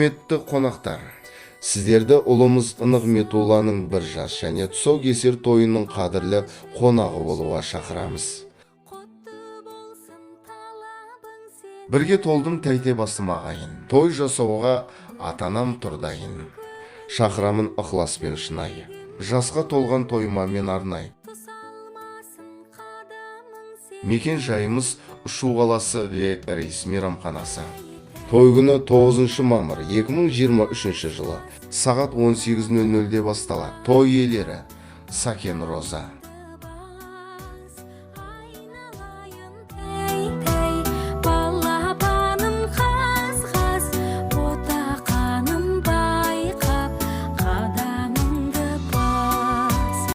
Құрметті қонақтар, сіздерді ұлымыз Нығметулланың бір жас және тұсаукесер тойының қадірлі қонағы болуға шақырамыз. Бірге толдым тәйте басым ағайын, той жасауға атанам тұрдайын. Шақырамын ықыласпен шынайы, жасқа толған тойма мен арнай. Мекен жайымыз Шу қаласы рейс мейрамханасы. Той күні 9 мамыр 2023 жылы сағат 18:00-де басталады. Той иелері Сакен Роза.